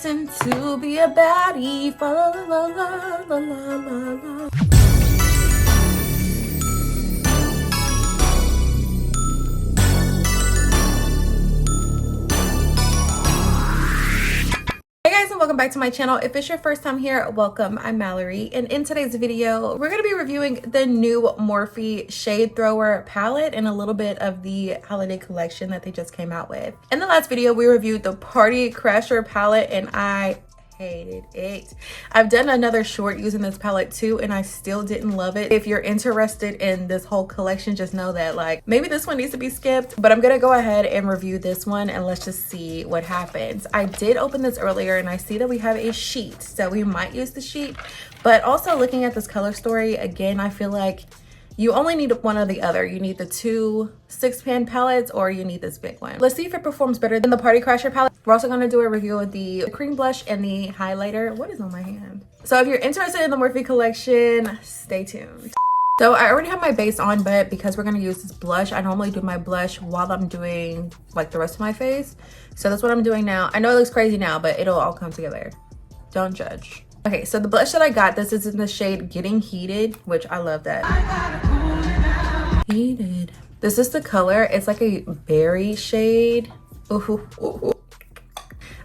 destined to be a baddie. Fa la la la la la la la. Hey guys, and welcome back to my channel. If it's your first time here, welcome. I'm Mallory, and in today's video we're going to be reviewing the new Morphe Shade Thrower palette and a little bit of the holiday collection that they just came out with. In the last video we reviewed the Party Crasher palette and I hated it. I've done another short using this palette too and I still didn't love it. If you're interested in this whole collection, just know that like maybe this one needs to be skipped, but I'm gonna go ahead and review this one and let's just see what happens. I did open this earlier and I see that we have a sheet, so we might use the sheet, but also looking at this color story again, I feel like you only need one or the other. You need the two 6-pan palettes or you need this big one. Let's see if it performs better than the Party Crasher palette. We're also going to do a review of the cream blush and the highlighter. What is on my hand? So if you're interested in the Morphe collection, stay tuned. So I already have my base on, but because we're going to use this blush, I normally do my blush while I'm doing like the rest of my face. So that's what I'm doing now. I know it looks crazy now, but it'll all come together. Don't judge. Okay, so the blush that I got, this is in the shade Getting Heated, which I love that. Heated. This is the color. It's like a berry shade. Ooh, ooh, ooh.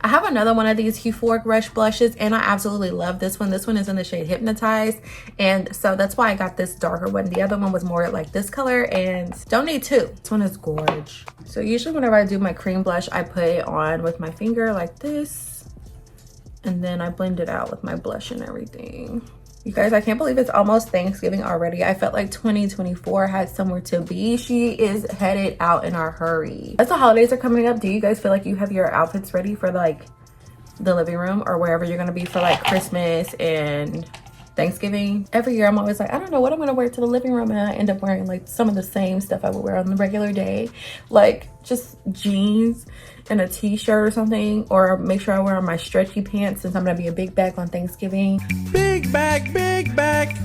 I have another one of these euphoric rush blushes and I absolutely love this one. This one is in the shade Hypnotized, and so that's why I got this darker one. The other one was more like this color and don't need two. This one is gorge. So usually whenever I do my cream blush, I put it on with my finger like this. And then I blend it out with my blush and everything. You guys, I can't believe it's almost Thanksgiving already. I felt like 2024 had somewhere to be. She is headed out in a hurry. As the holidays are coming up, do you guys feel like you have your outfits ready for like the living room or wherever you're gonna be for like Christmas and Thanksgiving? Every year I'm always like, I don't know what I'm gonna wear to the living room, and I end up wearing like some of the same stuff I would wear on the regular day, like just jeans and a t-shirt or something, or make sure I wear my stretchy pants since I'm gonna be a big bag on Thanksgiving. Big bag, big bag,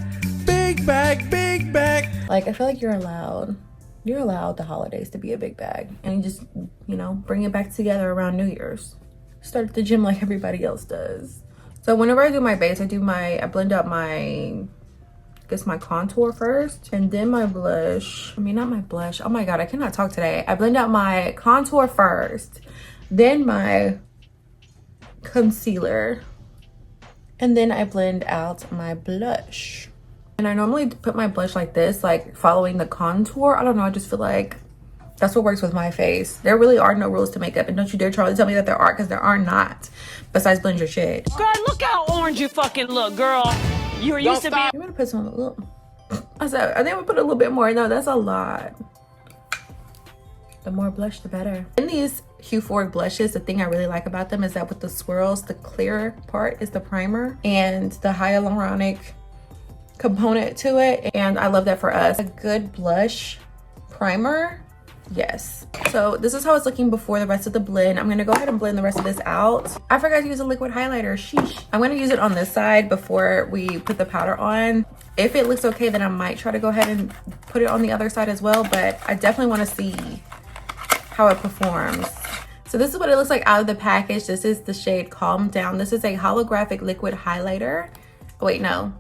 big bag, big bag. Like I feel like you're allowed the holidays to be a big bag and you just, you know, bring it back together around New Year's. Start at the gym like everybody else does. So whenever I do my base, I blend out my contour first and then my blush. I mean, not my blush. Oh my God, I cannot talk today. I blend out my contour first, then my concealer, and then I blend out my blush. And I normally put my blush like this, like following the contour. I don't know, I just feel like that's what works with my face. There really are no rules to makeup, and don't you dare try to tell me that there are, because there are not. Besides blend your shit. Girl, look how orange you fucking look, girl. You were used to be. I'm gonna put some a little. I think I'm gonna put a little bit more. No, that's a lot. The more blush, the better. In these euphoric blushes, the thing I really like about them is that with the swirls, the clear part is the primer and the hyaluronic component to it. And I love that for us. A good blush primer. Yes. So this is how it's looking before the rest of the blend. I'm gonna go ahead and blend the rest of this out. I forgot to use a liquid highlighter. Sheesh. I'm gonna use it on this side before we put the powder on. If it looks okay, then I might try to go ahead and put it on the other side as well, but I definitely want to see how it performs. So this is what it looks like out of the package. This is the shade Calm Down. This is a holographic liquid highlighter. Oh, wait, no.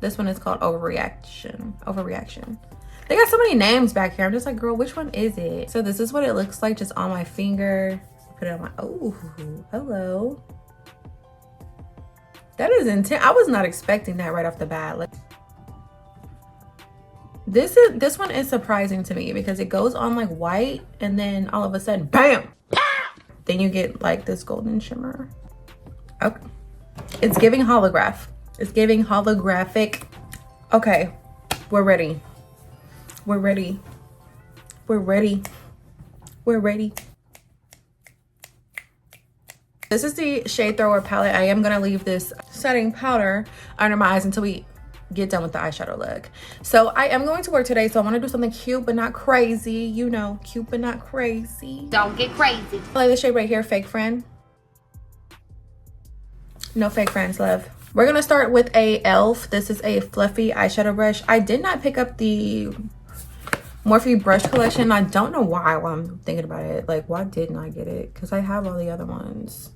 This one is called Overreaction. They got so many names back here. I'm just like, girl, which one is it? So this is what it looks like just on my finger. Put it on my, oh, hello. That is intense. I was not expecting that right off the bat. Like, this one is surprising to me because it goes on like white and then all of a sudden, bam! Then you get like this golden shimmer. Okay. It's giving holograph. It's giving holographic. Okay, we're ready. We're ready. We're ready. We're ready. This is the Shade Thrower palette. I am gonna leave this setting powder under my eyes until we get done with the eyeshadow look. So I am going to work today, so I want to do something cute but not crazy. You know, cute but not crazy. Don't get crazy. I like this shade right here, Fake Friend. No fake friends, love. We're gonna start with a e.l.f. This is a fluffy eyeshadow brush. I did not pick up the Morphe brush collection. I don't know why while I'm thinking about it. Like, why didn't I get it? Because I have all the other ones.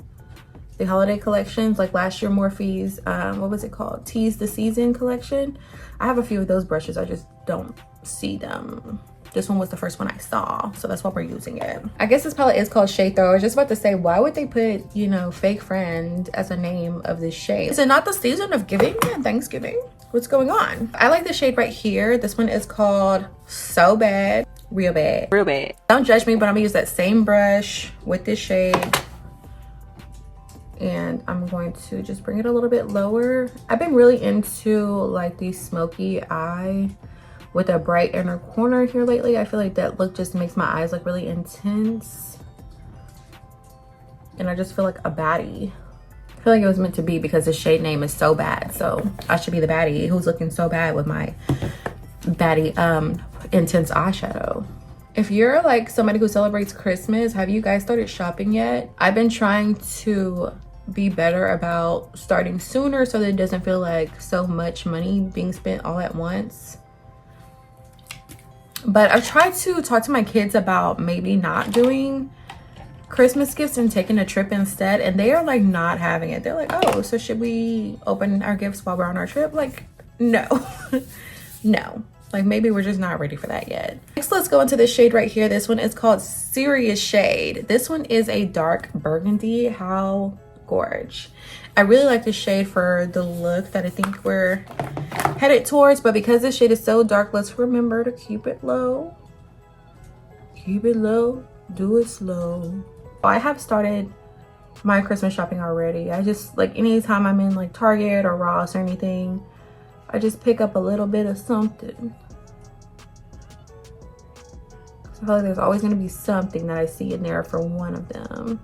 the holiday collections, like last year Morphe's, what was it called? Tease the Season collection. I have a few of those brushes. I just don't see them. This one was the first one I saw, so that's why we're using it. I guess this palette is called Shade Thrower. I was just about to say, why would they put, you know, fake friend as a name of this shade? Is it not the season of giving and Thanksgiving? What's going on? I like the shade right here. This one is called So Bad, Real Bad. Real bad. Don't judge me, but I'm gonna use that same brush with this shade. And I'm going to just bring it a little bit lower. I've been really into like the smoky eye with a bright inner corner here lately. I feel like that look just makes my eyes look really intense. And I just feel like a baddie. I feel like it was meant to be because the shade name is So Bad. So I should be the baddie who's looking so bad with my baddie intense eyeshadow. If you're like somebody who celebrates Christmas, have you guys started shopping yet? I've been trying to be better about starting sooner so that it doesn't feel like so much money being spent all at once. But I've tried to talk to my kids about maybe not doing Christmas gifts and taking a trip instead, and they are like not having it. They're like, oh, so should we open our gifts while we're on our trip? Like, no. No, like maybe we're just not ready for that yet. Next, let's go into this shade right here. This one is called Serious Shade. This one is a dark burgundy. How gorge. I really like this shade for the look that I think we're headed towards, but because this shade is so dark, let's remember to keep it low. Keep it low, do it slow. I have started my Christmas shopping already. I just, like, anytime I'm in like Target or Ross or anything, I just pick up a little bit of something. I feel like there's always going to be something that I see in there for one of them.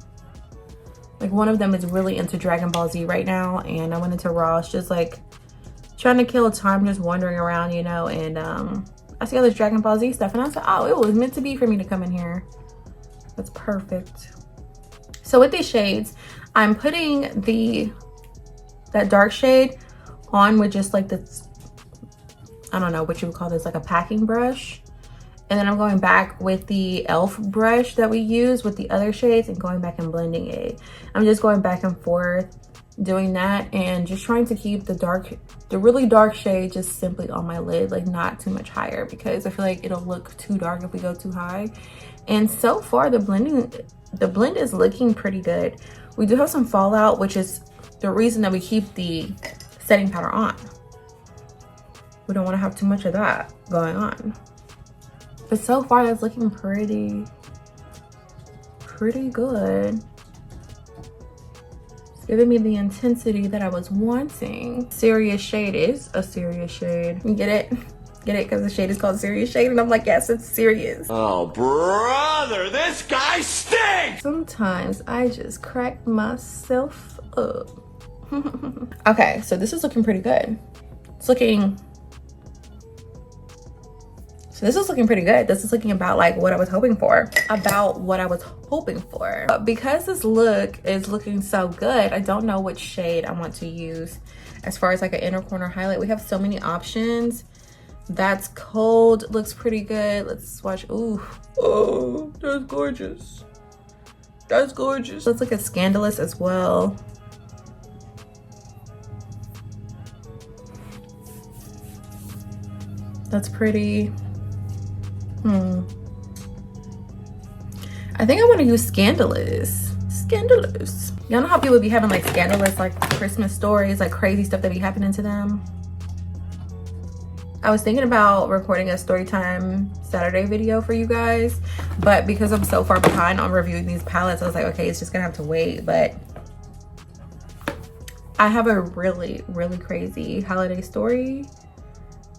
Like, one of them is really into Dragon Ball Z right now, and I went into Ross just like trying to kill time, just wandering around, you know, and I see all this Dragon Ball Z stuff, and I was like, oh, it was meant to be for me to come in here. That's perfect. So with these shades, I'm putting that dark shade on with just like this, I don't know what you would call this, like a packing brush. And then I'm going back with the e.l.f. brush that we use with the other shades and going back and blending it. I'm just going back and forth doing that and just trying to keep the really dark shade just simply on my lid, like not too much higher, because I feel like it'll look too dark if we go too high. And so far the blend is looking pretty good. We do have some fallout, which is the reason that we keep the setting powder on. We don't want to have too much of that going on. But so far that's looking pretty good. It's giving me the intensity that I was wanting. Serious Shade is a serious shade. You get it? Get it? Because the shade is called Serious Shade, and I'm like, yes, it's serious. Oh, brother, this guy stinks! Sometimes I just crack myself up. Okay, so this is looking pretty good. This is looking pretty good. This is looking about like what I was hoping for. But because this look is looking so good, I don't know which shade I want to use as far as like an inner corner highlight. We have so many options. That's Cold looks pretty good. Let's swatch. Ooh, oh, that's gorgeous. That's gorgeous. Let's look at Scandalous as well. That's pretty. I think I want to use Scandalous. Scandalous. Y'all know how people be having like scandalous like Christmas stories, like crazy stuff that be happening to them? I was thinking about recording a Storytime Saturday video for you guys, but because I'm so far behind on reviewing these palettes, I was like, okay, it's just gonna have to wait. But I have a really crazy holiday story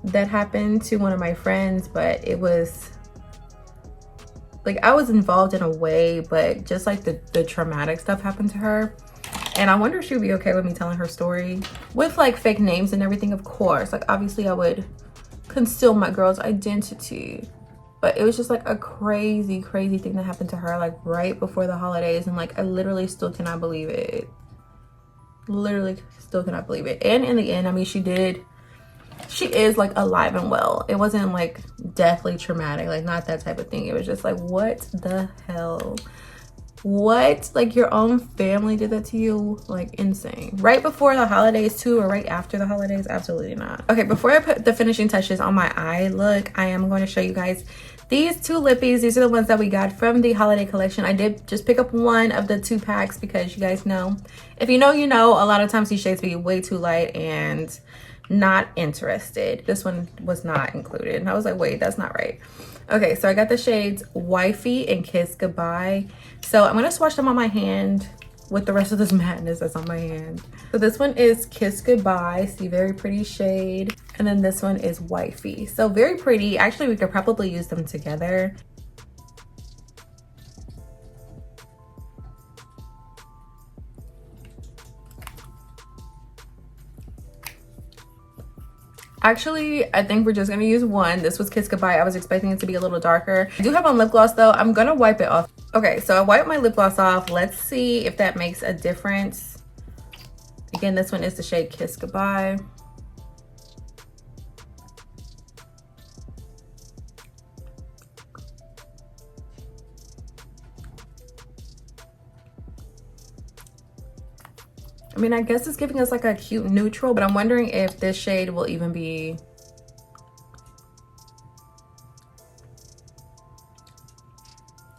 that happened to one of my friends, but it was like I was involved in a way, but just like the traumatic stuff happened to her. And I wonder if she would be okay with me telling her story with like fake names and everything. Of course, like obviously I would conceal my girl's identity, but it was just like a crazy thing that happened to her like right before the holidays, and like I literally still cannot believe it. Literally still cannot believe it. And in the end, I mean, she is like alive and well. It wasn't like deathly traumatic, like not that type of thing. It was just like, what the hell? What? Like your own family did that to you? Like insane. Right before the holidays too, or right after the holidays? Absolutely not. Okay, before I put the finishing touches on my eye look, I am going to show you guys these two lippies. These are the ones that we got from the holiday collection. I did just pick up one of the 2 packs because you guys know, if you know, you know, a lot of times these shades be way too light and not interested. This one was not included. And I was like, wait, that's not right. Okay, so I got the shades Wifey and Kiss Goodbye. So I'm gonna swatch them on my hand with the rest of this madness that's on my hand. So this one is Kiss Goodbye. See, very pretty shade. And then this one is Wifey. So very pretty. Actually, we could probably use them together. Actually, I think we're just gonna use one. This was Kiss Goodbye. I was expecting it to be a little darker. I do have on lip gloss though. I'm gonna wipe it off. Okay, so I wiped my lip gloss off. Let's see if that makes a difference. Again, this one is the shade Kiss Goodbye. I mean, I guess it's giving us like a cute neutral, but I'm wondering if this shade will even be...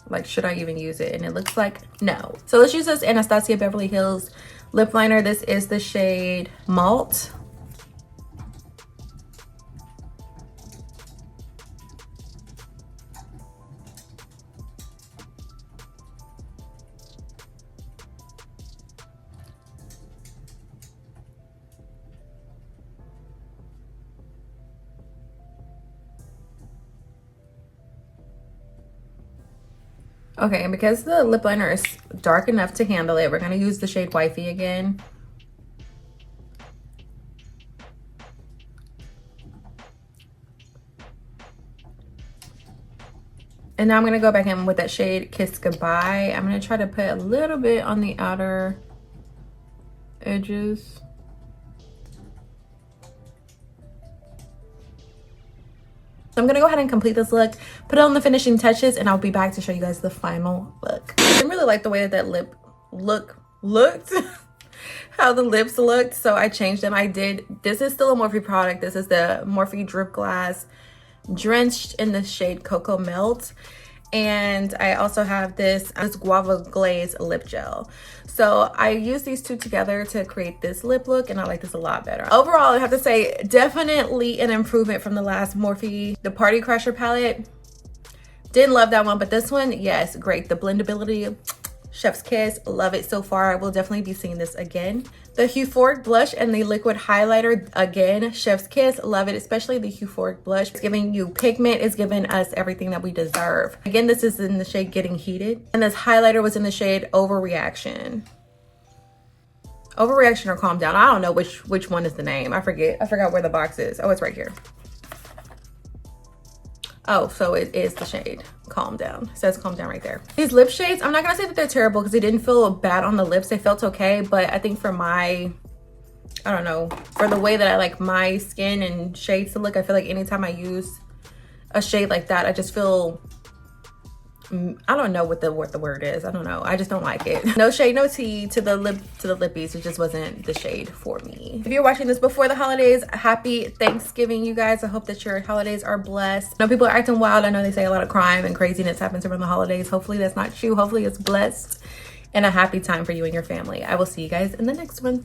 like, should I even use it? And it looks like no. So let's use this Anastasia Beverly Hills lip liner. This is the shade Malt. Okay, and because the lip liner is dark enough to handle it, we're gonna use the shade Wifey again. And now I'm gonna go back in with that shade Kiss Goodbye. I'm gonna try to put a little bit on the outer edges. So I'm gonna go ahead and complete this look, put on the finishing touches, and I'll be back to show you guys the final look. I didn't really like the way that lip looked, how the lips looked, so I changed them. This is still a Morphe product. This is the Morphe Drip Glass Drenched in the shade Cocoa Melt. And I also have this Guava Glaze lip gel. So I use these two together to create this lip look, and I like this a lot better. Overall, I have to say, definitely an improvement from the last Morphe, the Party Crusher palette. Didn't love that one, but this one, yes, great. The blendability, chef's kiss, love it so far. I will definitely be seeing this again. The Euphoric blush and the liquid highlighter, again, chef's kiss, love it, especially the Euphoric blush. It's giving you pigment, it's giving us everything that we deserve. Again, this is in the shade Getting Heated, and this highlighter was in the shade Overreaction. Overreaction or Calm Down, I don't know which one is the name. I forgot where the box is. Oh, it's right here. Oh, so it is the shade Calm Down. It says Calm Down right there. These lip shades, I'm not gonna say that they're terrible because they didn't feel bad on the lips. They felt okay, but I think for my, I don't know, for the way that I like my skin and shades to look, I feel like anytime I use a shade like that, I just feel, I don't know what the word is. I don't know. I just don't like it. No shade, no tea to the lippies. It just wasn't the shade for me. If you're watching this before the holidays, happy Thanksgiving, you guys. I hope that your holidays are blessed. I know people are acting wild. I know they say a lot of crime and craziness happens around the holidays. Hopefully that's not true. Hopefully it's blessed and a happy time for you and your family. I will see you guys in the next one.